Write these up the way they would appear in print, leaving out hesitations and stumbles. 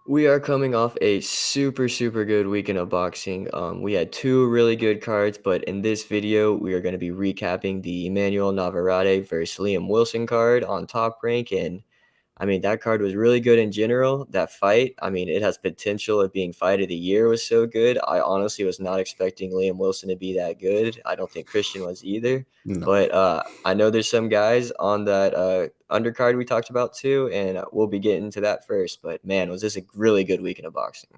We are coming off a super, super good weekend of boxing. We had two really good cards, but in this video, we are going to be recapping the Emanuel Navarrete versus Liam Wilson card on Top Rank. And I mean, that card was really good in general. That fight, I mean, it has potential of being fight of the year was so good. I honestly was not expecting Liam Wilson to be that good. I don't think Christian was either. No. But I know there's some guys on that undercard we talked about too, and we'll be getting to that first. But man, was this a really good weekend of boxing?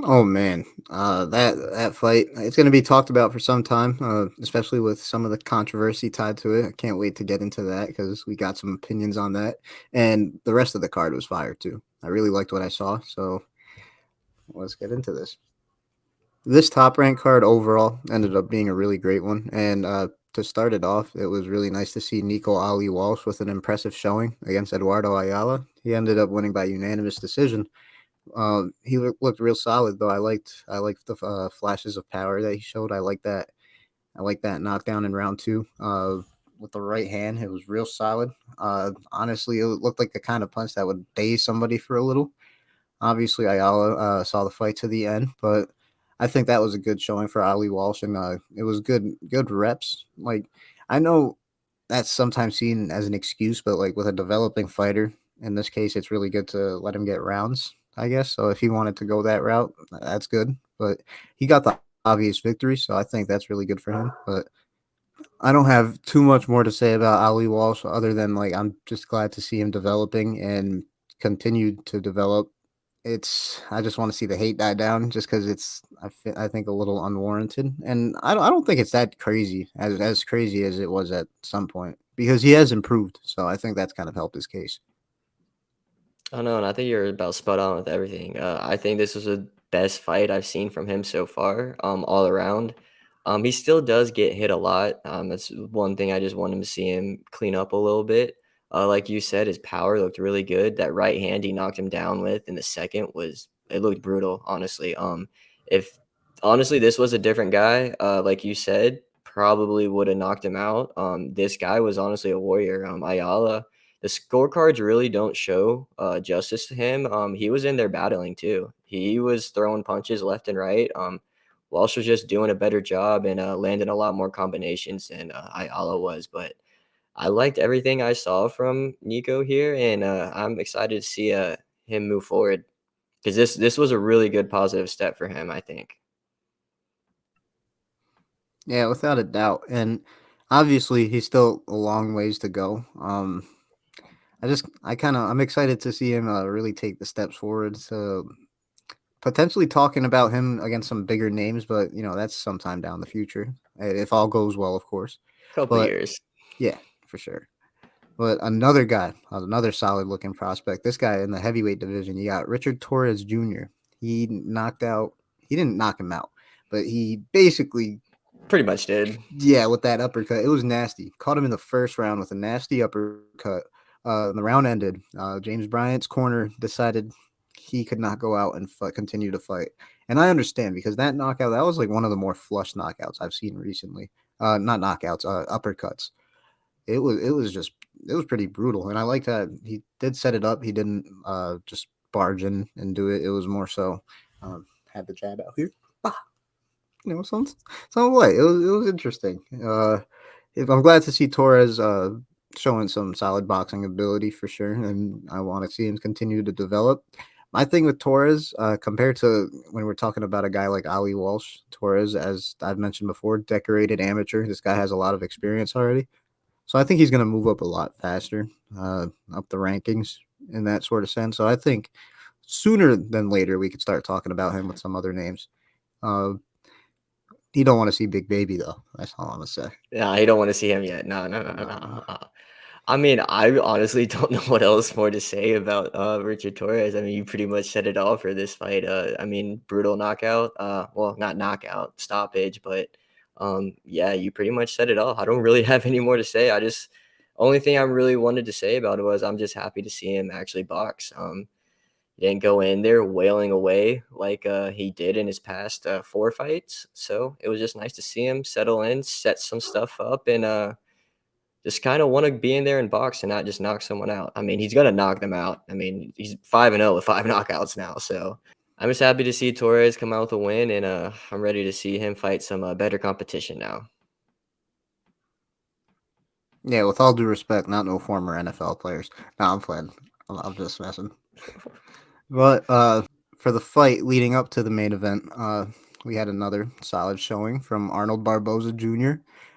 Oh man, that fight it's going to be talked about for some time, especially with some of the controversy tied to it. I can't wait to get into that because we got some opinions on that, and the rest of the card was fire too. I really liked what I saw, so let's get into this. This top rank card overall ended up being a really great one, and to start it off, it was really nice to see Nico Ali Walsh with an impressive showing against Eduardo Ayala. He ended up winning by unanimous decision. He looked real solid though. I liked the flashes of power that he showed. I like that knockdown in round two. With the right hand, it was real solid. Honestly, it looked like the kind of punch that would daze somebody for a little. Obviously, Ayala saw the fight to the end, but I think that was a good showing for Ali Walsh, and it was good reps. Like I know that's sometimes seen as an excuse, but like with a developing fighter, in this case, it's really good to let him get rounds, I guess. So if he wanted to go that route, that's good. But he got the obvious victory, so I think that's really good for him. But I don't have too much more to say about Ali Walsh other than like I'm just glad to see him developing and continue to develop. I just want to see the hate die down just because I think a little unwarranted, and I don't think it's that crazy as crazy as it was at some point because he has improved. So I think that's kind of helped his case. I know, and I think you're about spot on with everything. I think this was the best fight I've seen from him so far, all around. He still does get hit a lot. That's one thing I just want him to see him clean up a little bit. Like you said, his power looked really good. That right hand he knocked him down with in the second was it looked brutal, honestly. If honestly this was a different guy, like you said, probably would have knocked him out. This guy was honestly a warrior. Ayala, the scorecards really don't show justice to him. He was in there battling too. He was throwing punches left and right. Walsh was just doing a better job and landing a lot more combinations than Ayala was. But I liked everything I saw from Nico here, and I'm excited to see him move forward because this was a really good positive step for him, I think. Yeah, without a doubt, and obviously he's still a long ways to go. I'm excited to see him really take the steps forward to potentially talking about him against some bigger names, but that's sometime down the future if all goes well, of course. Couple But years. yeah, for sure. But another guy, another solid looking prospect. This guy in the heavyweight division, you got Richard Torrez Jr. He knocked out. He didn't knock him out, but he basically, Pretty much did. yeah, with that uppercut, it was nasty. Caught him in the first round with a nasty uppercut. The round ended. James Bryant's corner decided he could not go out and continue to fight. And I understand because that knockout, that was like one of the more flush knockouts I've seen recently. Not knockouts, uppercuts. It was pretty brutal, and I like that he did set it up. He didn't just barge in and do it. It was more so had the jab out here. Ah, sounds like it was interesting. If I'm glad to see Torres showing some solid boxing ability for sure, and I want to see him continue to develop. My thing with Torres, compared to when we're talking about a guy like Ali Walsh, Torres, as I've mentioned before, decorated amateur. This guy has a lot of experience already. So I think he's going to move up a lot faster, up the rankings in that sort of sense. So I think sooner than later we could start talking about him with some other names. Uh, you don't want to see Big Baby though. That's all I'm gonna say. Yeah, you don't want to see him yet. No, no, no, no, No, no. no. I mean, I honestly don't know what else more to say about Richard Torres. I mean, you pretty much said it all for this fight. I mean, brutal knockout. Well, not knockout, stoppage, but yeah, you pretty much said it all. I don't really have any more to say. Only thing I really wanted to say about it was I'm just happy to see him actually box. He didn't go in there wailing away like he did in his past four fights. So it was just nice to see him settle in, set some stuff up, and just kind of want to be in there and box and not just knock someone out. I mean, he's gonna knock them out. I mean, he's 5-0 with 5 knockouts now, so I'm just happy to see Torrez come out with a win, and I'm ready to see him fight some better competition now. Yeah, with all due respect, not no former NFL players. No, I'm playing. I'm just messing. But for the fight leading up to the main event, we had another solid showing from Arnold Barboza Jr.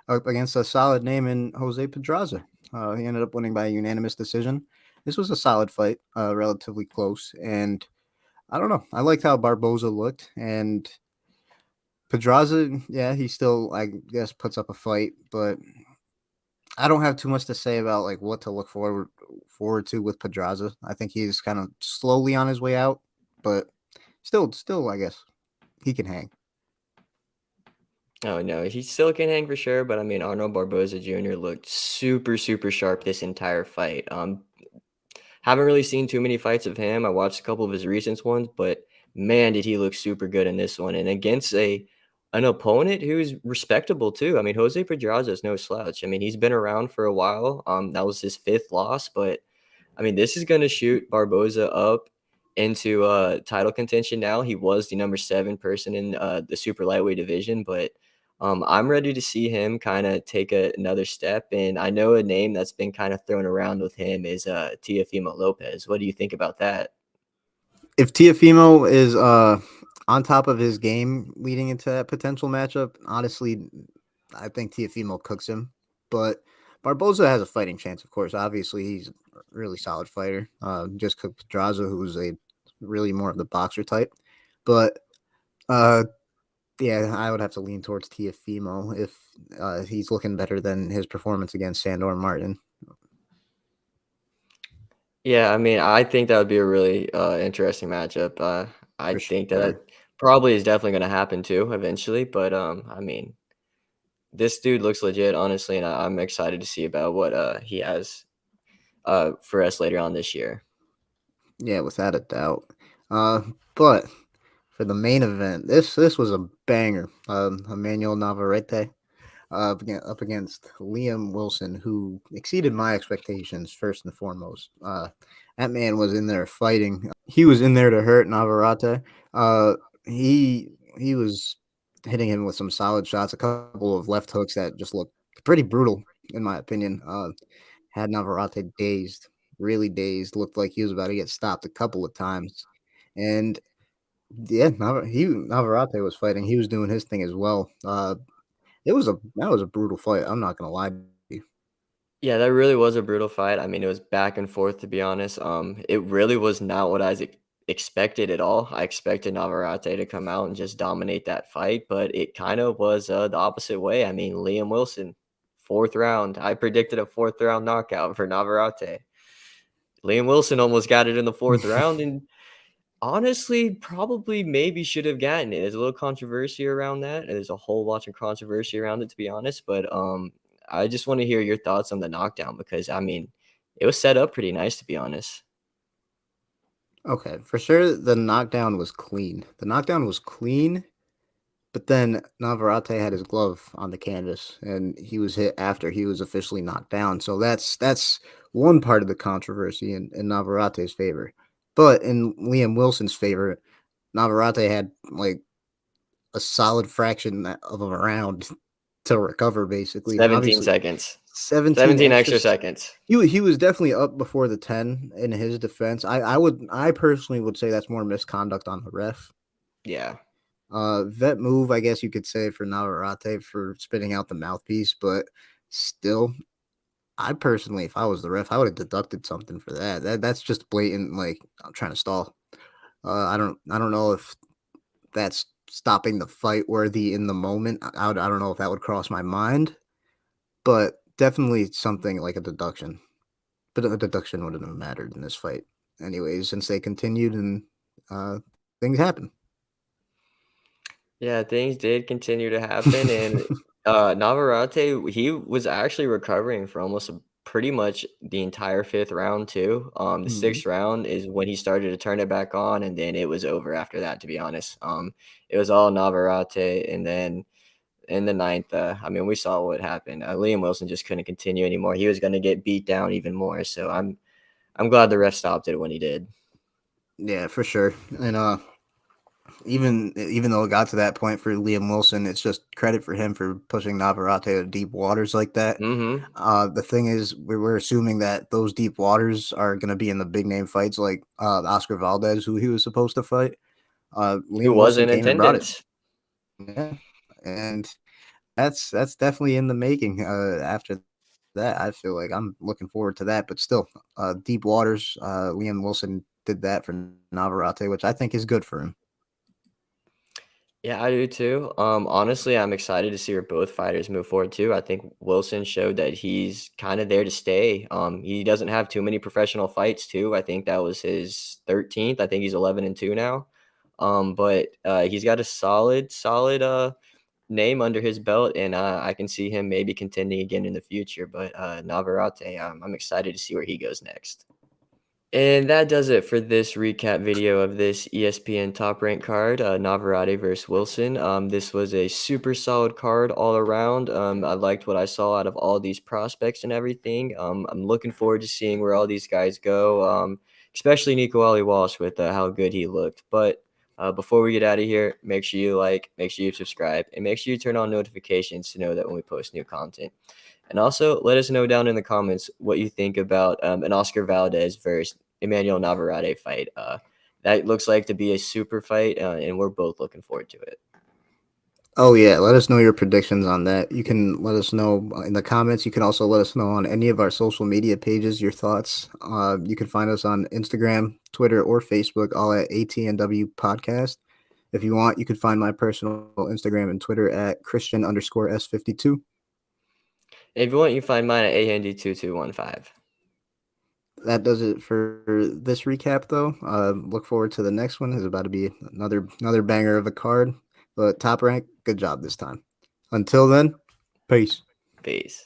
up against a solid name in Jose Pedraza. He ended up winning by a unanimous decision. This was a solid fight, relatively close, and I don't know. I liked how Barboza looked, and Pedraza, yeah, he still, I guess, puts up a fight, but I don't have too much to say about like what to look forward to with Pedraza. I think he's kind of slowly on his way out, but still, I guess he can hang. Oh no, he still can hang for sure, but I mean, Arnold Barboza Jr. looked super, super sharp this entire fight. Haven't really seen too many fights of him. I watched a couple of his recent ones, but man, did he look super good in this one, and against an opponent who's respectable too. I mean, Jose Pedraza is no slouch. I mean, he's been around for a while. That was his fifth loss, but I mean, this is going to shoot Barboza up into title contention now. He was the number 7 person in the super lightweight division, but I'm ready to see him kind of take another step. And I know a name that's been kind of thrown around with him is Teofimo Lopez. What do you think about that? If Tiafimo is on top of his game leading into that potential matchup, honestly, I think Tiafimo cooks him. But Barboza has a fighting chance, of course. Obviously, he's a really solid fighter. Just cooked Pedraza, who's a really more of the boxer type. But uh, yeah, I would have to lean towards Tiafimo if he's looking better than his performance against Sandor Martin. Yeah, I mean, I think that would be a really interesting matchup. I For think sure. that probably is definitely going to happen too eventually. But I mean, this dude looks legit, honestly, and I'm excited to see about what he has for us later on this year. Yeah, without a doubt. Uh, but for the main event, this was a banger. Emanuel Navarrete up against Liam Wilson, who exceeded my expectations first and foremost. That man was in there fighting. He was in there to hurt Navarrete. Uh, he was hitting him with some solid shots, a couple of left hooks that just looked pretty brutal, in my opinion. Had Navarrete dazed, really dazed. Looked like he was about to get stopped a couple of times, and yeah, Navarrete was fighting. He was doing his thing as well. That was a brutal fight. I'm not gonna lie to you. Yeah, that really was a brutal fight. I mean, it was back and forth, to be honest. It really was not what expected at all. I expected Navarrete to come out and just dominate that fight, but it kind of was the opposite way. I mean, Liam Wilson, fourth round. I predicted a fourth round knockout for Navarrete. Liam Wilson almost got it in the fourth round, and honestly, probably maybe should have gotten it. There's a little controversy around that, and there's a whole bunch of controversy around it, to be honest. But I just want to hear your thoughts on the knockdown because I mean, it was set up pretty nice, to be honest. Okay, for sure, the knockdown was clean. The knockdown was clean, but then Navarrete had his glove on the canvas, and he was hit after he was officially knocked down. So that's one part of the controversy in Navarrete's favor. But in Liam Wilson's favor, Navarrete had like a solid fraction of a round to recover, basically. 17 Obviously, seconds, 17 17 extra. extra seconds. He was definitely up before the 10 in his defense. I personally would say that's more misconduct on the ref. Yeah, Vet move, I guess you could say for Navarrete for spitting out the mouthpiece, but still, I personally, if I was the ref, I would have deducted something for that. That's just blatant, like I'm trying to stall. I don't know if that's stopping the fight worthy in the moment. I don't know if that would cross my mind, but definitely something like a deduction. But a deduction wouldn't have mattered in this fight, anyways, since they continued and uh, things happen. yeah, things did continue to happen, and Navarrete, he was actually recovering for almost pretty much the entire fifth round too. The Mhm. sixth round is when he started to turn it back on, and then it was over after that. To be honest, it was all Navarrete, and then in the ninth, I mean, we saw what happened. Liam Wilson just couldn't continue anymore. He was going to get beat down even more. So I'm glad the ref stopped it when he did. Yeah, for sure. And even though it got to that point for Liam Wilson, it's just credit for him for pushing Navarrete to deep waters like that. Mm-hmm. The thing is, we're assuming that those deep waters are going to be in the big name fights like Oscar Valdez, who he was supposed to fight. Who Liam was Wilson in came and brought it. attendance? Yeah, and that's definitely in the making. After that, I feel like I'm looking forward to that. But still, deep waters. Liam Wilson did that for Navarrete, which I think is good for him. Yeah, I do too. Honestly, I'm excited to see where both fighters move forward too. I think Wilson showed that he's kind of there to stay. He doesn't have too many professional fights too. I think that was his 13th. I think he's 11-2 now. But he's got a solid name under his belt, and I can see him maybe contending again in the future. But Navarrete, I'm excited to see where he goes next. And that does it for this recap video of this ESPN Top Rank card, Navarrete versus Wilson. This was a super solid card all around. I liked what I saw out of all these prospects and everything. I'm looking forward to seeing where all these guys go, especially Nico Walsh with how good he looked. But before we get out of here, make sure you like, make sure you subscribe, and make sure you turn on notifications to know that when we post new content. And also, let us know down in the comments what you think about an Oscar Valdez versus Emanuel Navarrete fight. That looks like to be a super fight, and we're both looking forward to it. Oh yeah, let us know your predictions on that. You can let us know in the comments. You can also let us know on any of our social media pages your thoughts. You can find us on Instagram, Twitter, or Facebook, all at ATNW Podcast. If you want, you can find my personal Instagram and Twitter at Christian_S52. If you want, you find mine at ahandy2215. That does it for this recap, though. Look forward to the next one. It's about to be another banger of a card. But Top Rank, good job this time. Until then, peace. Peace.